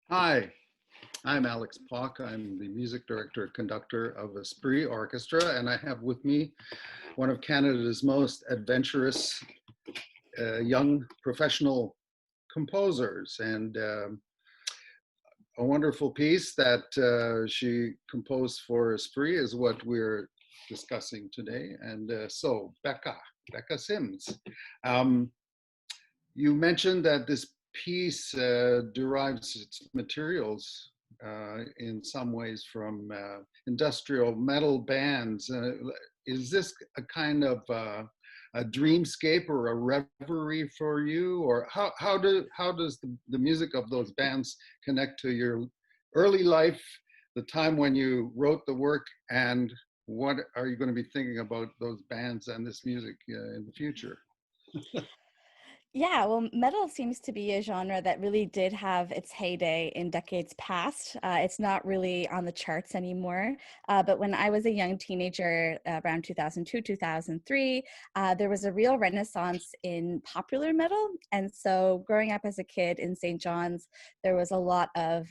Hi, I'm Alex Pock. I'm the music director conductor of Esprit Orchestra, and I have with me one of Canada's most adventurous young professional composers, and a wonderful piece that she composed for Esprit is what we're discussing today. And so, Bekah Sims. Um, You mentioned that this piece derives its materials in some ways from industrial metal bands. Is this a kind of a dreamscape or a reverie for you, or how does the music of those bands connect to your early life, the time when you wrote the work, and what are you going to be thinking about those bands and this music in the future? Yeah, well, metal seems to be a genre that really did have its heyday in decades past. It's not really on the charts anymore. But when I was a young teenager, around 2002, 2003, there was a real renaissance in popular metal. And so growing up as a kid in St. John's, there was a lot of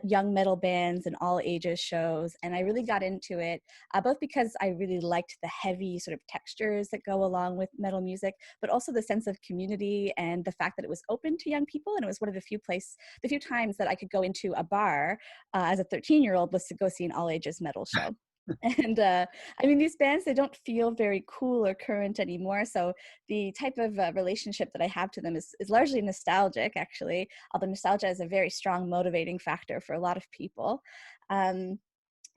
young metal bands and all ages shows. And I really got into it, both because I really liked the heavy sort of textures that go along with metal music, but also the sense of community and the fact that it was open to young people. And it was one of the few times that I could go into a bar as a 13-year-old was to go see an all ages metal show. And I mean, these bands, they don't feel very cool or current anymore. So the type of relationship that I have to them is largely nostalgic, actually, although nostalgia is a very strong motivating factor for a lot of people. Um,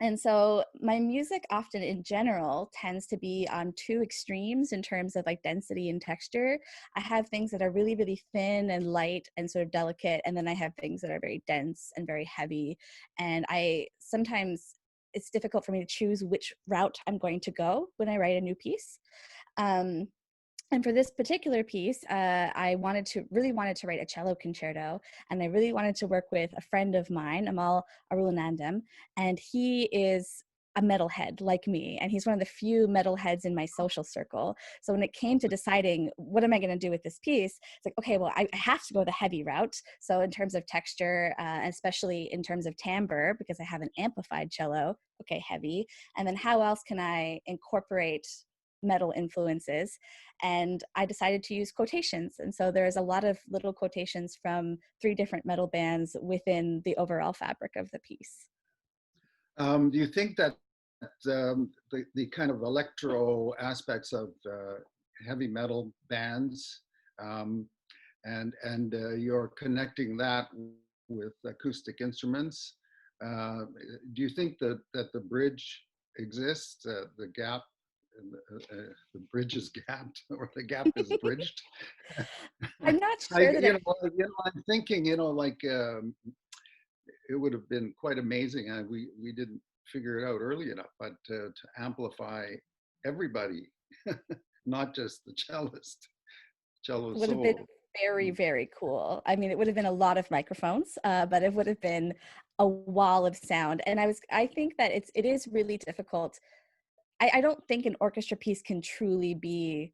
and so my music often in general tends to be on two extremes in terms of like density and texture. I have things that are really, really thin and light and sort of delicate. And then I have things that are very dense and very heavy. And I sometimes it's difficult for me to choose which route I'm going to go when I write a new piece. Um, and for this particular piece, I really wanted to write a cello concerto, and I really wanted to work with a friend of mine, Amal Arulanandam, and he is a metalhead like me, and he's one of the few metalheads in my social circle. So when it came to deciding what am I going to do with this piece, it's like, okay, well, I have to go the heavy route. So in terms of texture, especially in terms of timbre, because I have an amplified cello, okay, heavy. And then how else can I incorporate metal influences? And I decided to use quotations. And so there's a lot of little quotations from three different metal bands within the overall fabric of the piece. Do you think that the kind of electro aspects of heavy metal bands um, and you're connecting that with acoustic instruments? Do you think that the bridge exists, the gap, the bridge is gapped, or the gap is bridged? I'm not I, sure that it I'm thinking, like it would have been quite amazing. We didn't figure it out early enough, but to amplify everybody, not just the cello would have been solo. very, very cool. I mean, it would have been a lot of microphones, but it would have been a wall of sound. And I think that it is really difficult. I don't think an orchestra piece can truly be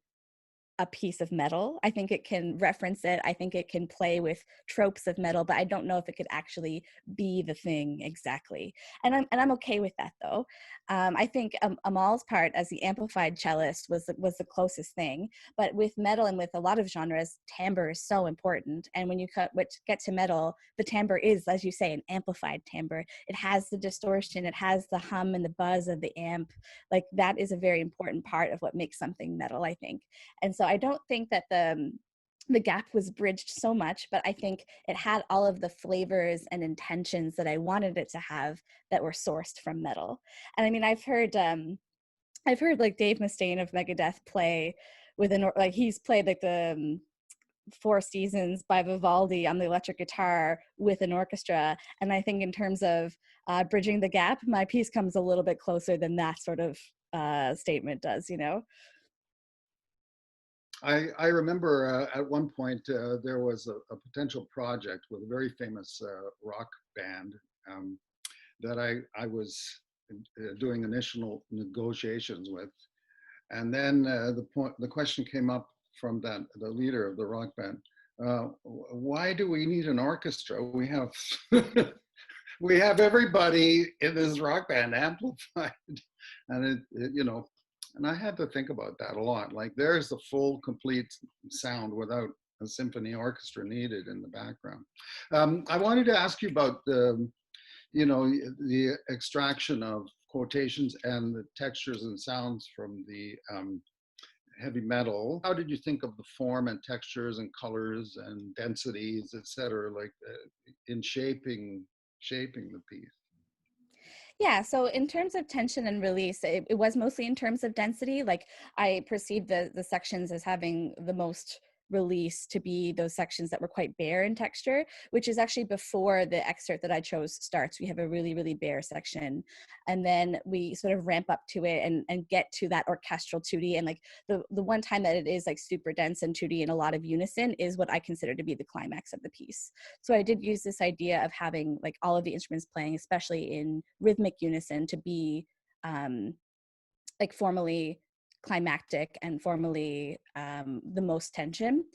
a piece of metal. I think it can reference it. I think it can play with tropes of metal, but I don't know if it could actually be the thing exactly. And I'm okay with that though. I think Amal's part as the amplified cellist was the closest thing. But with metal and with a lot of genres, timbre is so important. And when you get to metal, the timbre is, as you say, an amplified timbre. It has the distortion, it has the hum and the buzz of the amp. Like that is a very important part of what makes something metal, I think. And so I don't think that the gap was bridged so much, but I think it had all of the flavors and intentions that I wanted it to have that were sourced from metal. And I mean, I've heard like Dave Mustaine of Megadeth play with like he's played like the Four Seasons by Vivaldi on the electric guitar with an orchestra. And I think in terms of bridging the gap, my piece comes a little bit closer than that sort of statement does, you know? I remember at one point there was a potential project with a very famous rock band that I was doing initial negotiations with, and then the question came up from the leader of the rock band. why do we need an orchestra? We have we have everybody in this rock band amplified, and and I had to think about that a lot. Like, there's the full, complete sound without a symphony orchestra needed in the background. I wanted to ask you about the extraction of quotations and the textures and sounds from the heavy metal. How did you think of the form and textures and colors and densities, et cetera, like in shaping the piece? Yeah, so in terms of tension and release, it was mostly in terms of density. Like, I perceived the sections as having the most release to be those sections that were quite bare in texture, which is actually before the excerpt that I chose starts. We have a really, really bare section. And then we sort of ramp up to it and get to that orchestral 2D. And like the one time that it is like super dense and 2D and a lot of unison is what I consider to be the climax of the piece. So I did use this idea of having like all of the instruments playing, especially in rhythmic unison, to be like formally climactic and formally the most tension.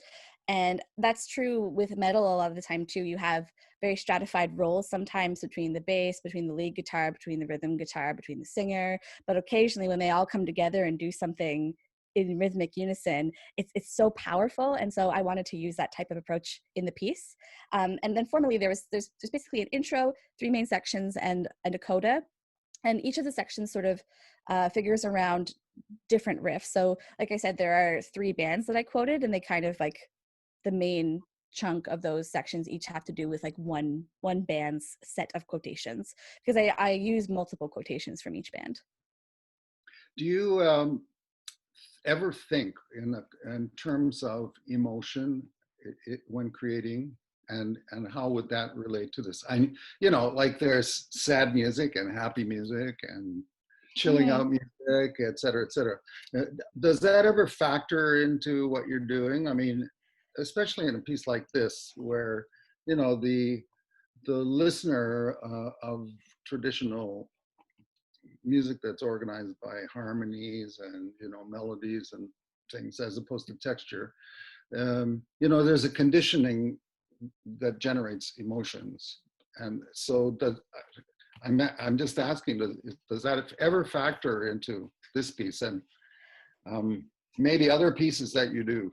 And that's true with metal a lot of the time too. You have very stratified roles sometimes between the bass, between the lead guitar, between the rhythm guitar, between the singer. But occasionally when they all come together and do something in rhythmic unison, it's so powerful. And so I wanted to use that type of approach in the piece. And then formally there's basically an intro, three main sections, and a coda. And each of the sections sort of figures around different riffs. So like I said, there are three bands that I quoted, and they kind of like the main chunk of those sections each have to do with like one band's set of quotations, because I use multiple quotations from each band. Do you ever think in terms of emotion when creating, and how would that relate to this? Like, there's sad music and happy music and chilling out music, et cetera, et cetera. Does that ever factor into what you're doing? I mean, especially in a piece like this, where the listener of traditional music that's organized by harmonies and melodies and things, as opposed to texture, there's a conditioning that generates emotions. And so I'm just asking, does that ever factor into this piece, and maybe other pieces that you do?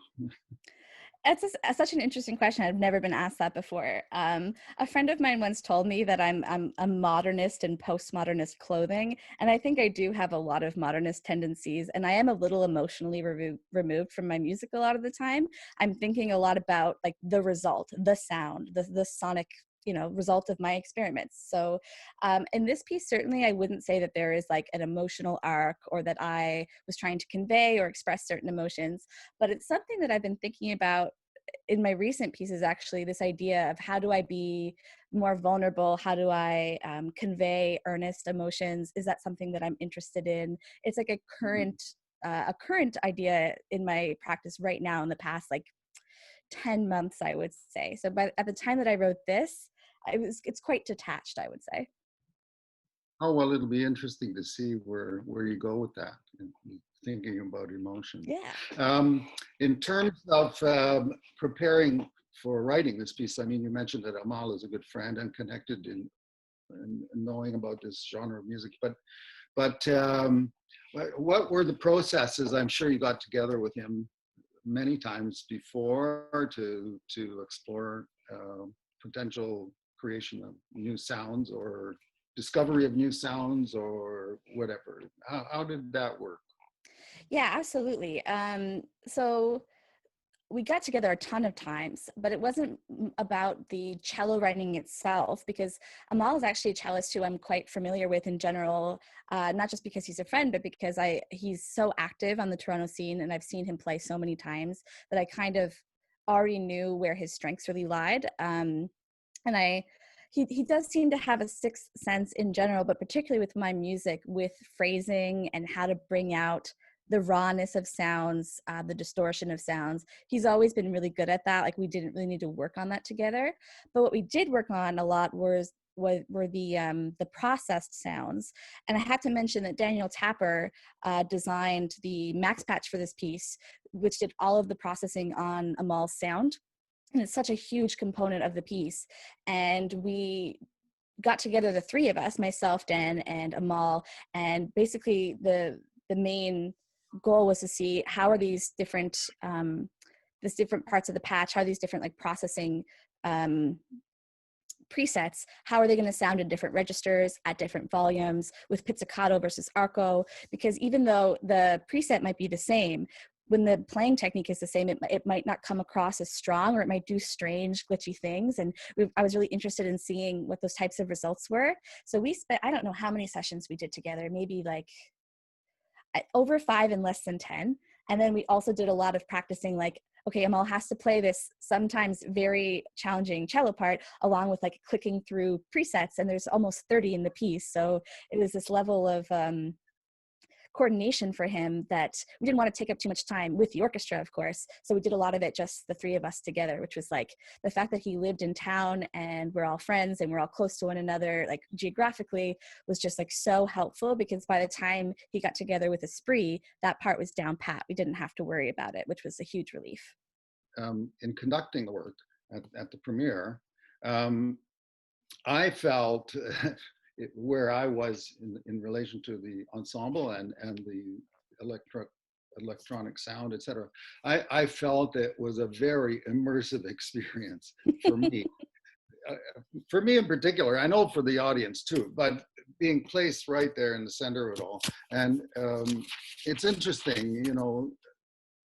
It's such an interesting question. I've never been asked that before. A friend of mine once told me that I'm a modernist in postmodernist clothing, and I think I do have a lot of modernist tendencies, and I am a little emotionally removed from my music a lot of the time. I'm thinking a lot about like the result, the sound, the sonic result of my experiments. So in this piece, certainly I wouldn't say that there is like an emotional arc, or that I was trying to convey or express certain emotions, but it's something that I've been thinking about in my recent pieces, actually, this idea of how do I be more vulnerable? How do I convey earnest emotions? Is that something that I'm interested in? It's like a current idea in my practice right now in the past like 10 months, I would say. So at the time that I wrote this, it's quite detached, I would say. Oh, well, it'll be interesting to see where you go with that, thinking about emotion. Yeah. In terms of preparing for writing this piece, I mean, you mentioned that Amal is a good friend and connected in knowing about this genre of music, but what were the processes? I'm sure you got together with him many times before to explore potential creation of new sounds, or discovery of new sounds, or whatever. How did that work? Yeah, absolutely. So we got together a ton of times, but it wasn't about the cello writing itself, because Amal is actually a cellist who I'm quite familiar with in general, not just because he's a friend, but because he's so active on the Toronto scene, and I've seen him play so many times that I kind of already knew where his strengths really lied. And he does seem to have a sixth sense in general, but particularly with my music, with phrasing and how to bring out the rawness of sounds, the distortion of sounds. He's always been really good at that. Like, we didn't really need to work on that together. But what we did work on a lot were the processed sounds. And I have to mention that Daniel Tapper designed the max patch for this piece, which did all of the processing on Amal's sound. And it's such a huge component of the piece. And we got together, the three of us, myself, Dan, and Amal, and basically the main goal was to see how are these different parts of the patch, how are these different like processing presets, how are they going to sound in different registers at different volumes with pizzicato versus arco, because even though the preset might be the same, when the playing technique is the same, it might not come across as strong, or it might do strange glitchy things. And I was really interested in seeing what those types of results were. So we spent, I don't know how many sessions we did together, maybe like over 5 and less than 10. And then we also did a lot of practicing, like, okay, Amal has to play this sometimes very challenging cello part along with like clicking through presets, and there's almost 30 in the piece. So it was this level of coordination for him that we didn't want to take up too much time with the orchestra, of course. So we did a lot of it just the three of us together, which was like the fact that he lived in town and we're all friends and we're all close to one another, like geographically, was just like so helpful, because by the time he got together with Esprit, that part was down pat. We didn't have to worry about it, which was a huge relief. In conducting the work at the premiere, I felt where I was in relation to the ensemble and the electronic sound, etc. I felt it was a very immersive experience for me. For me in particular, I know for the audience too, but being placed right there in the center of it all. And it's interesting, you know,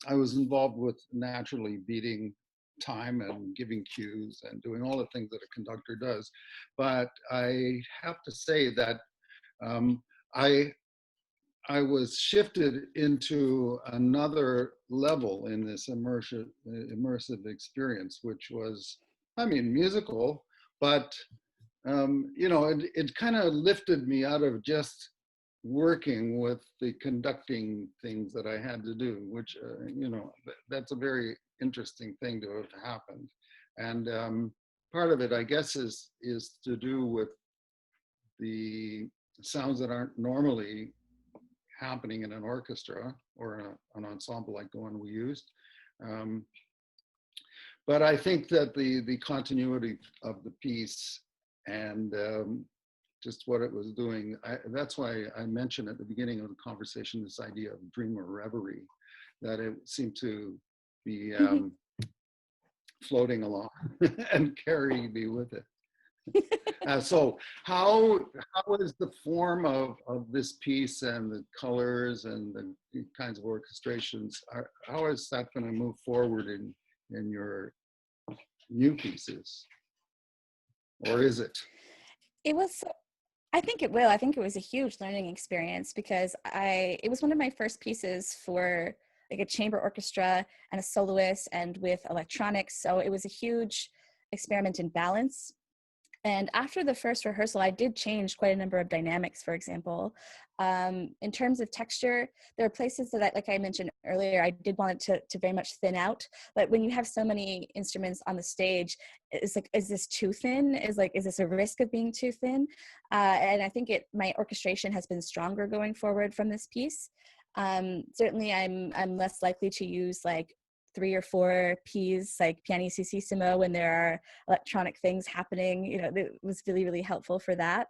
I was involved with naturally beating time and giving cues and doing all the things that a conductor does. But I have to say that I was shifted into another level in this immersive experience, which was, I mean, musical, but you know, it kind of lifted me out of just working with the conducting things that I had to do, which, you know, that's a very interesting thing to have happened. And part of it, I guess, is to do with the sounds that aren't normally happening in an orchestra or an ensemble like the one we used. But I think that the continuity of the piece and just what it was doing, that's why I mentioned at the beginning of the conversation this idea of dream or reverie, that it seemed to be floating along and carrying me with it. So how is the form of this piece and the colors and the kinds of orchestrations, how is that going to move forward in your new pieces? Or is it? It was, I think it will. I think it was a huge learning experience, because it was one of my first pieces for like a chamber orchestra and a soloist and with electronics. So it was a huge experiment in balance. And after the first rehearsal, I did change quite a number of dynamics, for example. In terms of texture, there are places that, like I mentioned earlier, I did want it to very much thin out. But when you have so many instruments on the stage, it's like, is this too thin? Is this a risk of being too thin? And I think my orchestration has been stronger going forward from this piece. Certainly, I'm less likely to use like 3 or 4 Ps, like pianissimo, when there are electronic things happening. You know, it was really, really helpful for that.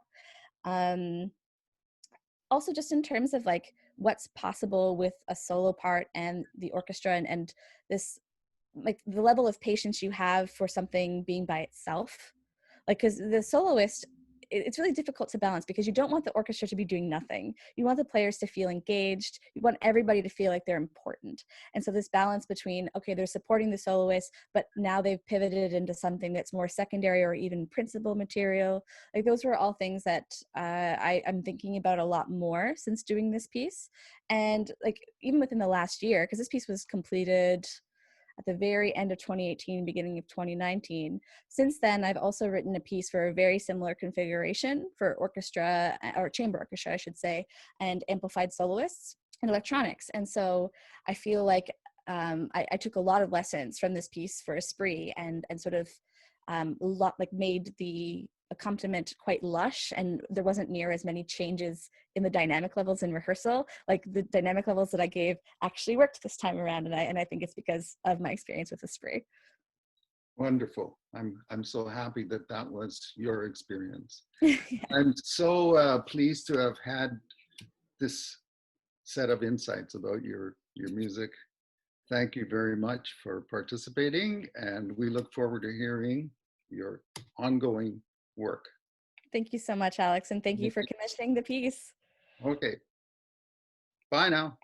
Also, just in terms of like what's possible with a solo part and the orchestra, and this, like the level of patience you have for something being by itself. Like, because the soloist, it's really difficult to balance, because you don't want the orchestra to be doing nothing. You want the players to feel engaged. You want everybody to feel like they're important. And so this balance between, okay, they're supporting the soloist, but now they've pivoted into something that's more secondary or even principal material. Like, those were all things that I'm thinking about a lot more since doing this piece. And like, even within the last year, because this piece was completed at the very end of 2018, beginning of 2019. Since then, I've also written a piece for a very similar configuration for orchestra, or chamber orchestra, I should say, and amplified soloists and electronics. And so I feel like I took a lot of lessons from this piece for Esprit, and sort of made the accompaniment quite lush, and there wasn't near as many changes in the dynamic levels in rehearsal. Like, the dynamic levels that I gave actually worked this time around, and I think it's because of my experience with Esprit. Wonderful. I'm so happy that that was your experience. Yeah. I'm so pleased to have had this set of insights about your music. Thank you very much for participating, and we look forward to hearing your ongoing work. Thank you so much, Alex, and thank you for commissioning the piece. Okay, bye now.